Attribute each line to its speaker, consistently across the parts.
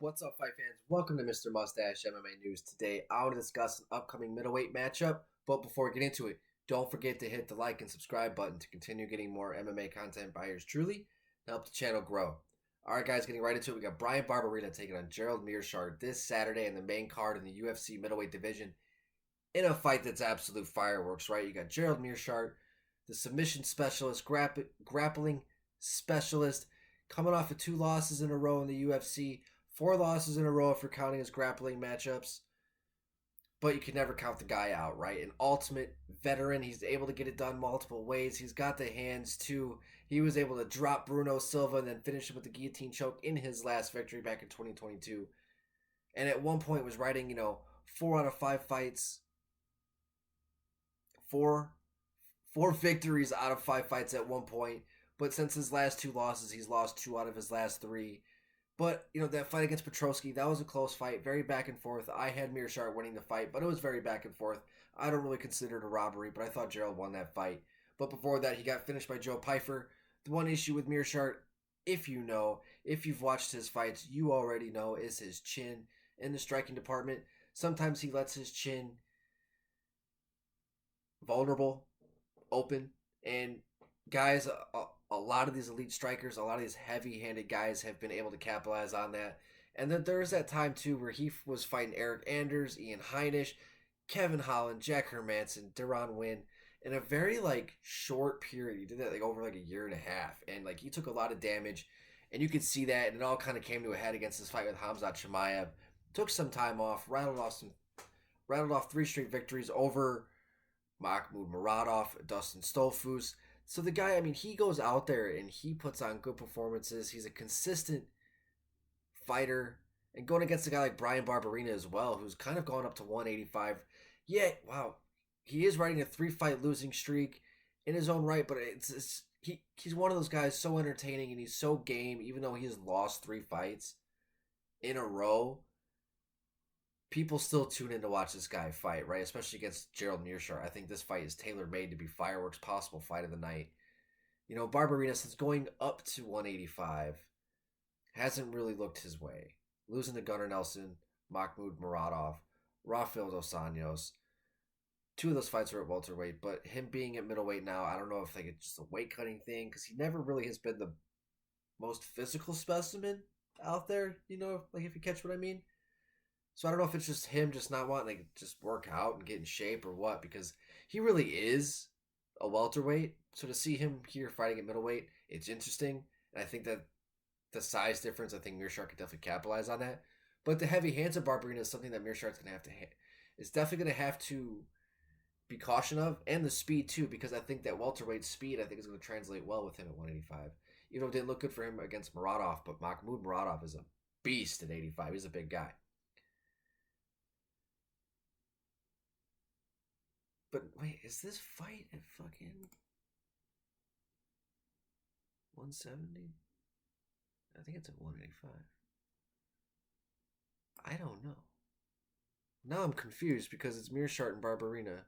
Speaker 1: What's up, fight fans? Welcome to Mr. Mustache MMA News. Today, I want to discuss an upcoming middleweight matchup, but before we get into it, don't forget to hit the like and subscribe button to continue getting more MMA content by yours truly to help the channel grow. Alright guys, getting right into it, we got Bryan Barberena taking on Gerald Meerschaert this Saturday in the main card in the UFC middleweight division in a fight that's absolute fireworks, right? You got Gerald Meerschaert, the submission specialist, grappling specialist, coming off of 2 losses in a row in the UFC, 4 losses in a row if you're counting his grappling matchups. But you can never count the guy out, right? An ultimate veteran. He's able to get it done multiple ways. He's got the hands too. He was able to drop Bruno Silva and then finish him with the guillotine choke in his last victory back in 2022. And at one point was riding, 4 out of 5 fights. 4 victories out of 5 fights at one point. But since his last 2 losses, he's lost 2 out of his last 3. But, that fight against Petrosky, that was a close fight. Very back and forth. I had Meerschaert winning the fight, but it was very back and forth. I don't really consider it a robbery, but I thought Gerald won that fight. But before that, he got finished by Joe Pyfer. The one issue with Meerschaert, if you've watched his fights, you already know, is his chin in the striking department. Sometimes he lets his chin vulnerable, open, and guys, a lot of these elite strikers, a lot of these heavy-handed guys have been able to capitalize on that. And then there's that time, too, where he was fighting Eric Anders, Ian Heinisch, Kevin Holland, Jack Hermanson, Deron Wynn in a very, short period. He did that, over, a year and a half. And, he took a lot of damage. And you could see that, and it all kind of came to a head against this fight with Khamzat Chimaev. Took some time off, rattled off 3 straight victories over Mahmoud Muradov, Dustin Stolfus. So the guy, he goes out there and he puts on good performances. He's a consistent fighter. And going against a guy like Bryan Barberena as well, who's kind of gone up to 185. Yeah, wow. He is riding a 3-fight losing streak in his own right, but he's one of those guys so entertaining and he's so game, even though he has lost 3 fights in a row. People still tune in to watch this guy fight, right? Especially against Gerald Meerschaert. I think this fight is tailor-made to be fireworks, possible fight of the night. Barberena, since going up to 185, hasn't really looked his way. Losing to Gunnar Nelson, Mahmoud Muradov, Rafael Dos Anjos. 2 of those fights are at welterweight, but him being at middleweight now, I don't know if it's just a weight-cutting thing, because he never really has been the most physical specimen out there, if you catch what I mean. So I don't know if it's just him just not wanting to just work out and get in shape or what, because he really is a welterweight. So to see him here fighting at middleweight, it's interesting. And I think that the size difference, I think Meerschaert could definitely capitalize on that. But the heavy hands of Barberena is something that Meerschaert's going to is definitely going to have to be caution of, and the speed too, because I think that welterweight speed, I think, is going to translate well with him at 185. Even though it didn't look good for him against Muradov, but Mahmoud Muradov is a beast at 85. He's a big guy. But wait, is this fight at fucking 170? I think it's at 185. I don't know. Now I'm confused because it's Meerschaert and Barberena.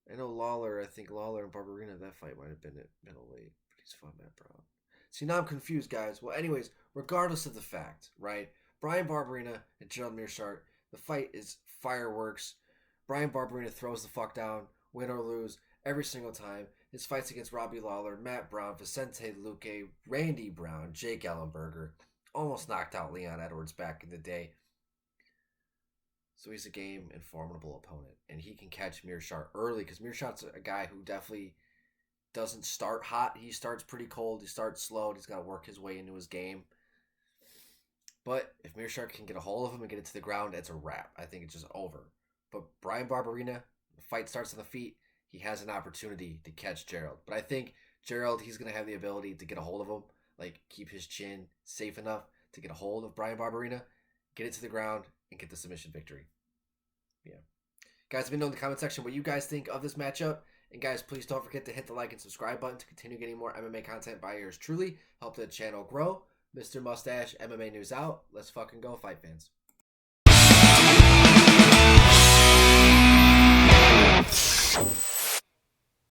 Speaker 1: I know Lawler and Barberena, that fight might have been at middleweight, but he's fought Matt Brown. See, now I'm confused, guys. Well, anyways, regardless of the fact, right? Bryan Barberena and Gerald Meerschaert, the fight is fireworks. Bryan Barberena throws the fuck down, win or lose, every single time. His fights against Robbie Lawler, Matt Brown, Vicente Luque, Randy Brown, Jake Ellenberger. Almost knocked out Leon Edwards back in the day. So he's a game and formidable opponent. And he can catch Meerschaert early, because Meerschaert's a guy who definitely doesn't start hot. He starts pretty cold. He starts slow. And he's got to work his way into his game. But if Meerschaert can get a hold of him and get it to the ground, it's a wrap. I think it's just over. But Bryan Barberena, the fight starts on the feet. He has an opportunity to catch Gerald. But I think Gerald, he's going to have the ability to get a hold of him, keep his chin safe enough to get a hold of Bryan Barberena, get it to the ground, and get the submission victory. Yeah. Guys, let me know in the comment section what you guys think of this matchup. And guys, please don't forget to hit the like and subscribe button to continue getting more MMA content by yours truly. Help the channel grow. Mr. Mustache, MMA News out. Let's fucking go, fight fans. You